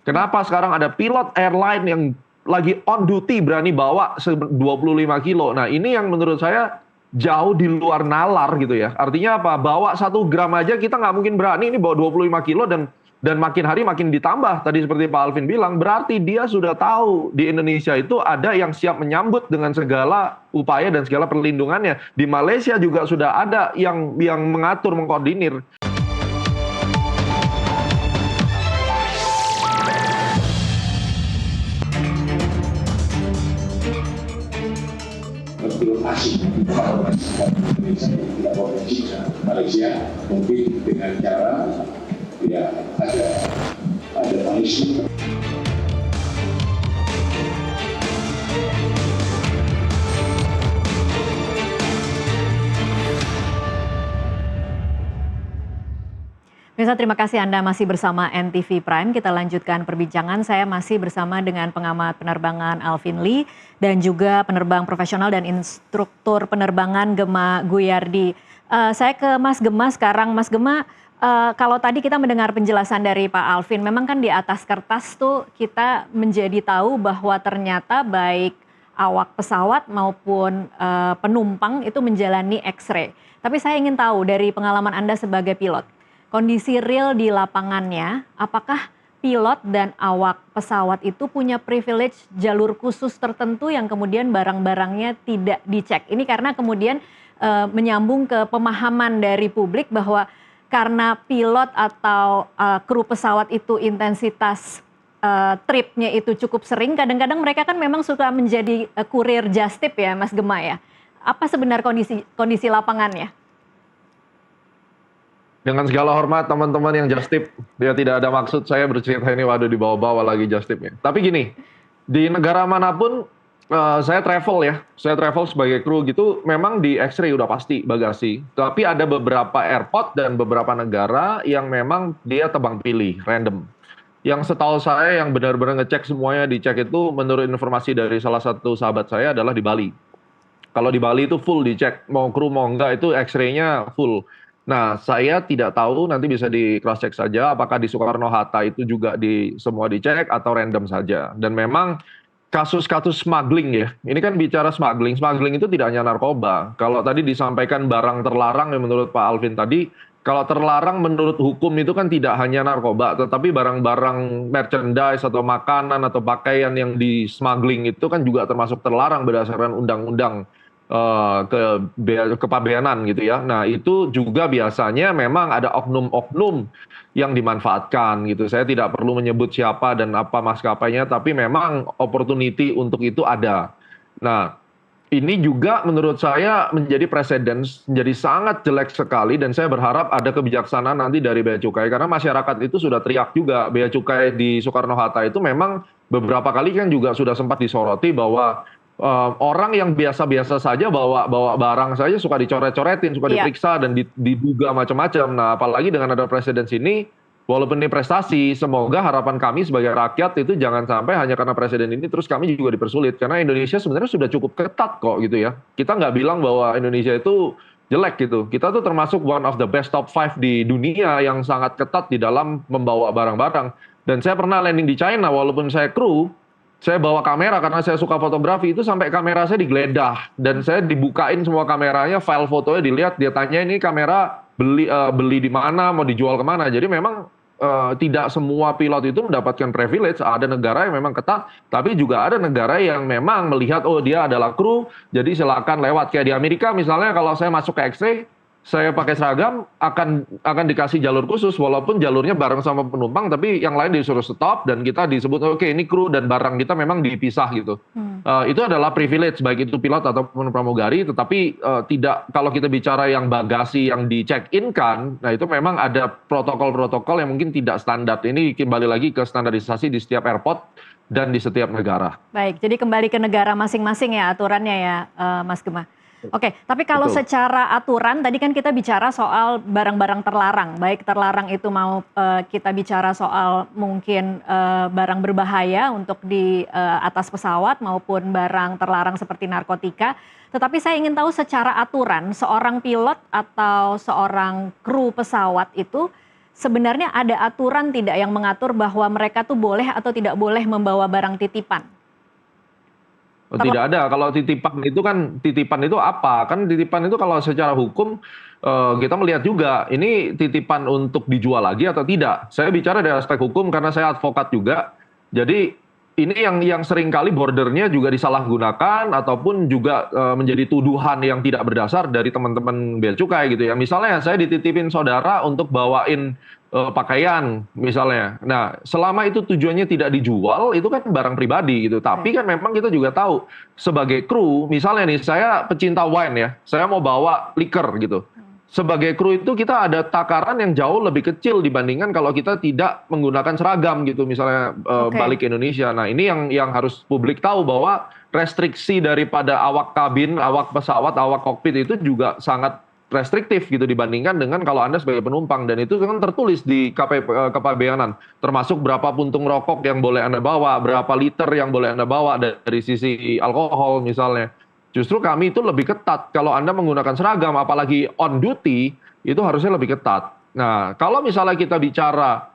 Kenapa sekarang ada pilot airline yang lagi on duty berani bawa 25 kilo. Nah ini yang menurut saya jauh di luar nalar gitu ya. Artinya apa? Bawa 1 gram aja kita nggak mungkin berani ini bawa 25 kilo dan makin hari makin ditambah. Tadi seperti Pak Alvin bilang, berarti dia sudah tahu di Indonesia itu ada yang siap menyambut dengan segala upaya dan segala perlindungannya. Di Malaysia juga sudah ada yang mengatur, mengkoordinir. Belum asing Indonesia tidak potensi Malaysia mungkin dengan cara ya ada punishment. Pemirsa, terima kasih Anda masih bersama NTV Prime. Kita lanjutkan perbincangan. Saya masih bersama dengan pengamat penerbangan Alvin Lee dan juga penerbang profesional dan instruktur penerbangan Gema Guyardi. Saya ke Mas Gema sekarang. Mas Gema, kalau tadi kita mendengar penjelasan dari Pak Alvin, memang kan di atas kertas tuh kita menjadi tahu bahwa ternyata baik awak pesawat maupun penumpang itu menjalani X-ray. Tapi saya ingin tahu dari pengalaman Anda sebagai pilot, kondisi real di lapangannya, apakah pilot dan awak pesawat itu punya privilege jalur khusus tertentu yang kemudian barang-barangnya tidak dicek? Ini karena kemudian menyambung ke pemahaman dari publik bahwa karena pilot atau kru pesawat itu intensitas tripnya itu cukup sering, kadang-kadang mereka kan memang suka menjadi kurir just tip ya Mas Gema ya. Apa sebenarnya kondisi lapangannya? Dengan segala hormat teman-teman yang just tip, ya tidak ada maksud saya bercerita ini waduh dibawa-bawa lagi just tipnya. Tapi gini, di negara manapun saya travel sebagai kru gitu, memang di X-ray udah pasti bagasi. Tapi ada beberapa airport dan beberapa negara yang memang dia tebang pilih, random. Yang setahu saya yang benar-benar ngecek semuanya dicek itu menurut informasi dari salah satu sahabat saya adalah di Bali. Kalau di Bali itu full dicek, mau kru mau enggak itu X-ray-nya full. Nah, saya tidak tahu, nanti bisa di cross check saja apakah di Soekarno-Hatta itu juga semua dicek atau random saja. Dan memang kasus-kasus smuggling ya, ini kan bicara smuggling itu tidak hanya narkoba. Kalau tadi disampaikan barang terlarang yang menurut Pak Alvin tadi, kalau terlarang menurut hukum itu kan tidak hanya narkoba, tetapi barang-barang merchandise atau makanan atau pakaian yang di smuggling itu kan juga termasuk terlarang berdasarkan undang-undang kepabeanan gitu ya. Nah itu juga biasanya memang ada oknum-oknum yang dimanfaatkan gitu. Saya tidak perlu menyebut siapa dan apa maskapainya, tapi memang opportunity untuk itu ada. Nah ini juga menurut saya menjadi presiden, menjadi sangat jelek sekali dan saya berharap ada kebijaksanaan nanti dari Bea Cukai karena masyarakat itu sudah teriak juga. Bea Cukai di Soekarno-Hatta itu memang beberapa kali kan juga sudah sempat disoroti bahwa orang yang biasa-biasa saja bawa barang saja suka dicoret-coretin, suka diperiksa dan diduga macam-macam. Nah, apalagi dengan ada presiden sini, walaupun ini prestasi, semoga harapan kami sebagai rakyat itu jangan sampai hanya karena presiden ini terus kami juga dipersulit. Karena Indonesia sebenarnya sudah cukup ketat kok gitu ya. Kita nggak bilang bahwa Indonesia itu jelek gitu. Kita tuh termasuk one of the best top 5 di dunia yang sangat ketat di dalam membawa barang-barang. Dan saya pernah landing di China walaupun saya kru, saya bawa kamera karena saya suka fotografi, itu sampai kamera saya digeledah dan saya dibukain semua kameranya, file fotonya dilihat, dia tanya ini kamera beli di mana, mau dijual kemana. Jadi memang tidak semua pilot itu mendapatkan privilege. Ada negara yang memang ketat, tapi juga ada negara yang memang melihat oh dia adalah kru, jadi silakan lewat. Kayak di Amerika misalnya kalau saya masuk ke X-ray, saya pakai seragam akan dikasih jalur khusus walaupun jalurnya bareng sama penumpang tapi yang lain disuruh stop dan kita disebut oke ini kru dan barang kita memang dipisah gitu. Itu adalah privilege baik itu pilot ataupun pramugari, tetapi tidak kalau kita bicara yang bagasi yang di check in kan, nah itu memang ada protokol-protokol yang mungkin tidak standar. Ini kembali lagi ke standarisasi di setiap airport dan di setiap negara. Baik, jadi kembali ke negara masing-masing ya aturannya ya Mas Gema. Oke, tapi kalau secara aturan tadi kan kita bicara soal barang-barang terlarang, baik terlarang itu mau kita bicara soal mungkin barang berbahaya untuk di atas pesawat maupun barang terlarang seperti narkotika. Tetapi saya ingin tahu secara aturan seorang pilot atau seorang kru pesawat itu sebenarnya ada aturan tidak yang mengatur bahwa mereka tuh boleh atau tidak boleh membawa barang titipan? Oh, tidak ada. Kalau titipan itu apa? Kan titipan itu kalau secara hukum kita melihat juga ini titipan untuk dijual lagi atau tidak. Saya bicara dari aspek hukum karena saya advokat juga. Jadi ini yang seringkali bordernya juga disalahgunakan ataupun juga menjadi tuduhan yang tidak berdasar dari teman-teman bea cukai gitu ya. Misalnya saya dititipin saudara untuk bawain pakaian misalnya. Nah, selama itu tujuannya tidak dijual, itu kan barang pribadi gitu. Tapi kan memang kita juga tahu sebagai kru, misalnya nih saya pecinta wine ya, saya mau bawa liquor gitu. Sebagai kru itu kita ada takaran yang jauh lebih kecil dibandingkan kalau kita tidak menggunakan seragam gitu, misalnya balik ke Indonesia. Nah, ini yang harus publik tahu bahwa restriksi daripada awak kabin, awak pesawat, awak kokpit itu juga sangat restriktif gitu dibandingkan dengan kalau Anda sebagai penumpang, dan itu kan tertulis di kepabeanan, termasuk berapa puntung rokok yang boleh Anda bawa, berapa liter yang boleh Anda bawa dari sisi alkohol misalnya. Justru kami itu lebih ketat. Kalau Anda menggunakan seragam, apalagi on duty, itu harusnya lebih ketat. Nah, kalau misalnya kita bicara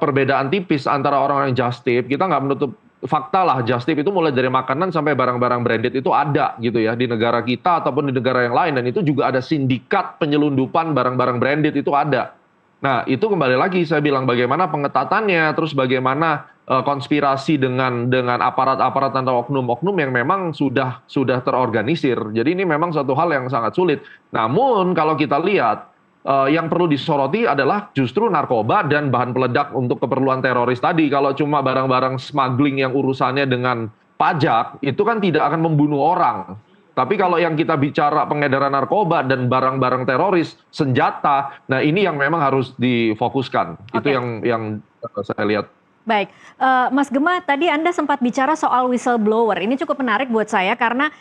perbedaan tipis antara orang-orang just tip, kita nggak menutup fakta lah, just tip itu mulai dari makanan sampai barang-barang branded itu ada gitu ya di negara kita ataupun di negara yang lain, dan itu juga ada sindikat penyelundupan barang-barang branded itu ada. Nah, itu kembali lagi saya bilang bagaimana pengetatannya, terus bagaimana konspirasi dengan aparat-aparat atau oknum-oknum yang memang sudah terorganisir. Jadi ini memang suatu hal yang sangat sulit. Namun kalau kita lihat yang perlu disoroti adalah justru narkoba dan bahan peledak untuk keperluan teroris tadi. Kalau cuma barang-barang smuggling yang urusannya dengan pajak, itu kan tidak akan membunuh orang. Tapi kalau yang kita bicara pengedaran narkoba dan barang-barang teroris, senjata, nah ini yang memang harus difokuskan. Itu yang saya lihat. Baik, Mas Gema, tadi Anda sempat bicara soal whistleblower. Ini cukup menarik buat saya karena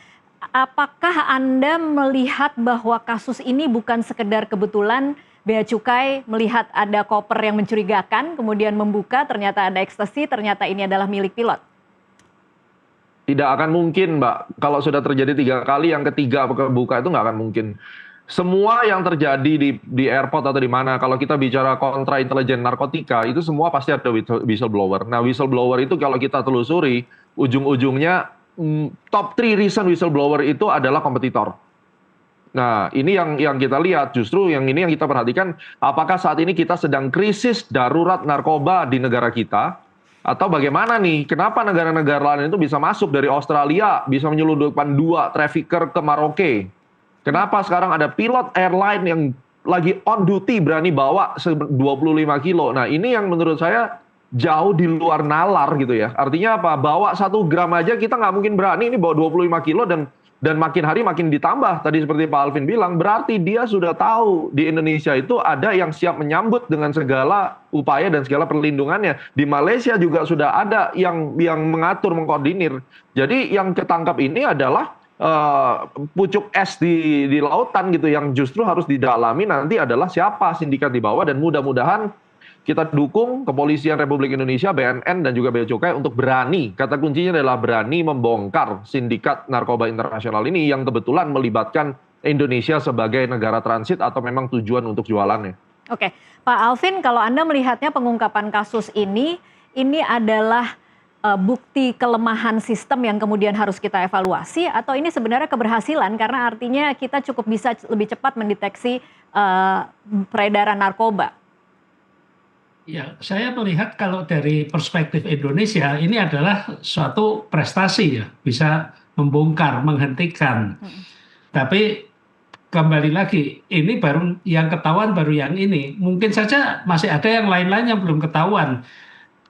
apakah Anda melihat bahwa kasus ini bukan sekedar kebetulan Bea Cukai melihat ada koper yang mencurigakan, kemudian membuka, ternyata ada ekstasi, ternyata ini adalah milik pilot? Tidak akan mungkin, Mbak. Kalau sudah terjadi 3 kali, yang ketiga kebuka itu nggak akan mungkin. Semua yang terjadi di airport atau di mana, kalau kita bicara kontra intelijen narkotika, itu semua pasti ada whistleblower. Nah, whistleblower itu kalau kita telusuri, ujung-ujungnya top 3 reason whistleblower itu adalah kompetitor. Nah, ini yang kita lihat, justru yang ini yang kita perhatikan, apakah saat ini kita sedang krisis darurat narkoba di negara kita, atau bagaimana nih, kenapa negara-negara lain itu bisa masuk dari Australia, bisa menyelundupkan 2 trafficker ke Maroke. Kenapa sekarang ada pilot airline yang lagi on duty berani bawa 25 kilo. Nah, ini yang menurut saya jauh di luar nalar gitu ya. Artinya apa? Bawa 1 gram aja kita nggak mungkin berani, ini bawa 25 kilo dan makin hari makin ditambah. Tadi seperti Pak Alvin bilang, berarti dia sudah tahu di Indonesia itu ada yang siap menyambut dengan segala upaya dan segala perlindungannya. Di Malaysia juga sudah ada yang mengatur, mengkoordinir. Jadi yang ketangkap ini adalah pucuk es di lautan gitu, yang justru harus didalami nanti adalah siapa sindikat di bawah, dan mudah-mudahan kita dukung kepolisian Republik Indonesia, BNN dan juga Bea Cukai untuk berani, kata kuncinya adalah berani membongkar sindikat narkoba internasional ini yang kebetulan melibatkan Indonesia sebagai negara transit atau memang tujuan untuk jualannya. Oke, Pak Alvin, kalau Anda melihatnya pengungkapan kasus ini adalah bukti kelemahan sistem yang kemudian harus kita evaluasi, atau ini sebenarnya keberhasilan karena artinya kita cukup bisa lebih cepat mendeteksi peredaran narkoba? Ya, saya melihat kalau dari perspektif Indonesia ini adalah suatu prestasi ya, bisa membongkar, menghentikan. Tapi kembali lagi, ini baru yang ketahuan, baru yang ini. Mungkin saja masih ada yang lain-lain yang belum ketahuan.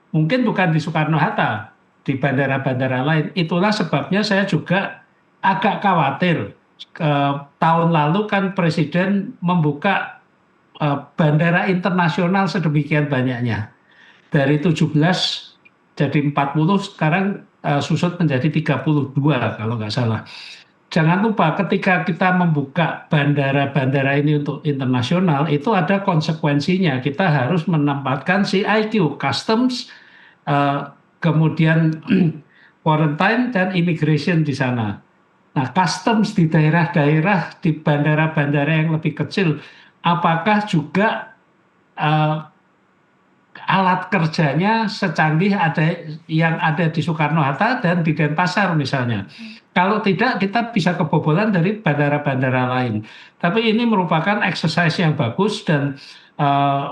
Mungkin bukan di Soekarno-Hatta, di bandara-bandara lain. Itulah sebabnya saya juga agak khawatir. Tahun lalu kan Presiden membuka bandara internasional sedemikian banyaknya. Dari 17 jadi 40, sekarang susut menjadi 32 kalau nggak salah. Jangan lupa ketika kita membuka bandara-bandara ini untuk internasional, itu ada konsekuensinya. Kita harus menempatkan CIQ, Customs, kemudian quarantine dan immigration di sana. Nah, Customs di daerah-daerah, di bandara-bandara yang lebih kecil, apakah juga eh, alat kerjanya secanggih yang ada di Soekarno-Hatta dan di Denpasar misalnya. Kalau tidak, kita bisa kebobolan dari bandara-bandara lain. Tapi ini merupakan exercise yang bagus dan eh,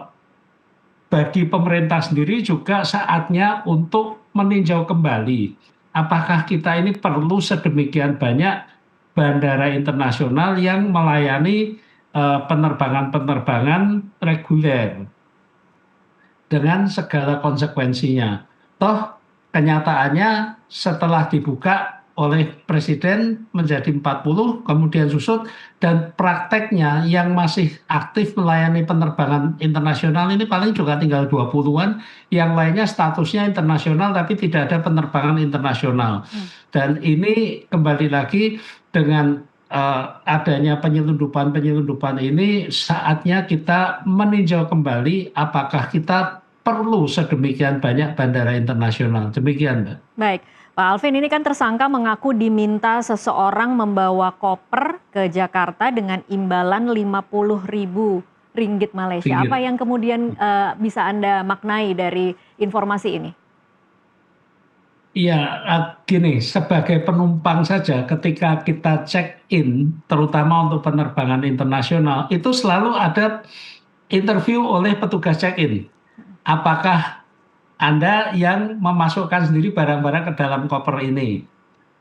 bagi pemerintah sendiri juga saatnya untuk meninjau kembali apakah kita ini perlu sedemikian banyak bandara internasional yang melayani penerbangan-penerbangan reguler dengan segala konsekuensinya. Toh kenyataannya setelah dibuka oleh Presiden menjadi 40, kemudian susut, dan prakteknya yang masih aktif melayani penerbangan internasional ini paling juga tinggal 20-an, yang lainnya statusnya internasional tapi tidak ada penerbangan internasional. Dan ini kembali lagi dengan adanya penyelundupan ini, saatnya kita meninjau kembali apakah kita perlu sedemikian banyak bandara internasional. Demikian, Mbak. Baik, Pak Alvin, ini kan tersangka mengaku diminta seseorang membawa koper ke Jakarta dengan imbalan 50.000 ringgit Malaysia. Apa yang kemudian bisa Anda maknai dari informasi ini? Iya, gini, sebagai penumpang saja ketika kita check-in, terutama untuk penerbangan internasional, itu selalu ada interview oleh petugas check-in. Apakah Anda yang memasukkan sendiri barang-barang ke dalam koper ini?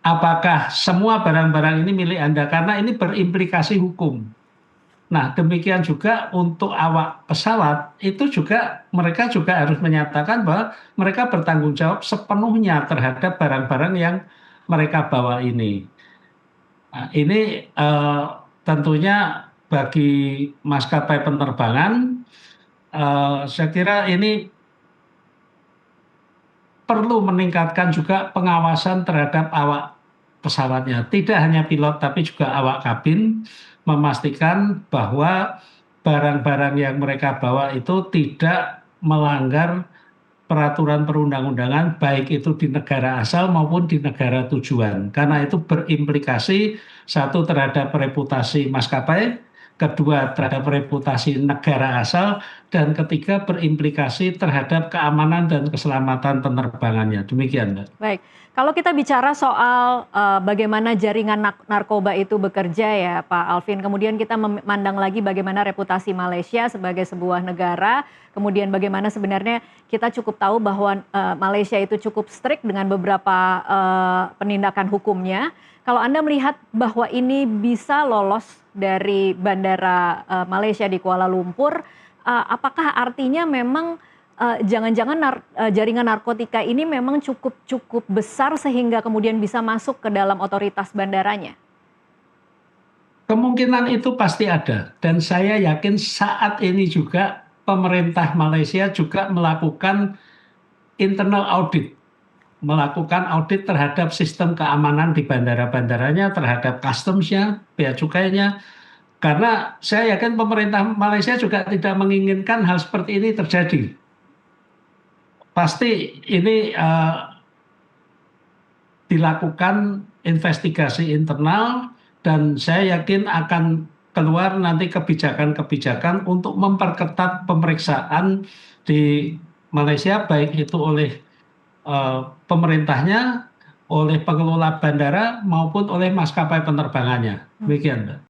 Apakah semua barang-barang ini milik Anda? Karena ini berimplikasi hukum. Nah, demikian juga untuk awak pesawat, itu juga mereka juga harus menyatakan bahwa mereka bertanggung jawab sepenuhnya terhadap barang-barang yang mereka bawa ini. Nah, ini tentunya bagi maskapai penerbangan, saya kira ini perlu meningkatkan juga pengawasan terhadap awak pesawatnya. Tidak hanya pilot tapi juga awak kabin, memastikan bahwa barang-barang yang mereka bawa itu tidak melanggar peraturan perundang-undangan, baik itu di negara asal maupun di negara tujuan. Karena itu berimplikasi, satu, terhadap reputasi maskapai, kedua terhadap reputasi negara asal, dan ketiga berimplikasi terhadap keamanan dan keselamatan penerbangannya. Demikian, Mbak. Baik, kalau kita bicara soal bagaimana jaringan narkoba itu bekerja ya Pak Alvin, kemudian kita memandang lagi bagaimana reputasi Malaysia sebagai sebuah negara, kemudian bagaimana sebenarnya kita cukup tahu bahwa Malaysia itu cukup strict dengan beberapa penindakan hukumnya. Kalau Anda melihat bahwa ini bisa lolos dari bandara Malaysia di Kuala Lumpur, apakah artinya memang jangan-jangan jaringan narkotika ini memang cukup besar sehingga kemudian bisa masuk ke dalam otoritas bandaranya? Kemungkinan itu pasti ada, dan saya yakin saat ini juga pemerintah Malaysia juga melakukan internal audit, melakukan audit terhadap sistem keamanan di bandara-bandaranya, terhadap customs-nya, bea cukainya. Karena saya yakin pemerintah Malaysia juga tidak menginginkan hal seperti ini terjadi. Pasti ini dilakukan investigasi internal, dan saya yakin akan keluar nanti kebijakan-kebijakan untuk memperketat pemeriksaan di Malaysia, baik itu oleh pemerintahnya, oleh pengelola bandara, maupun oleh maskapai penerbangannya. Demikian, Mbak.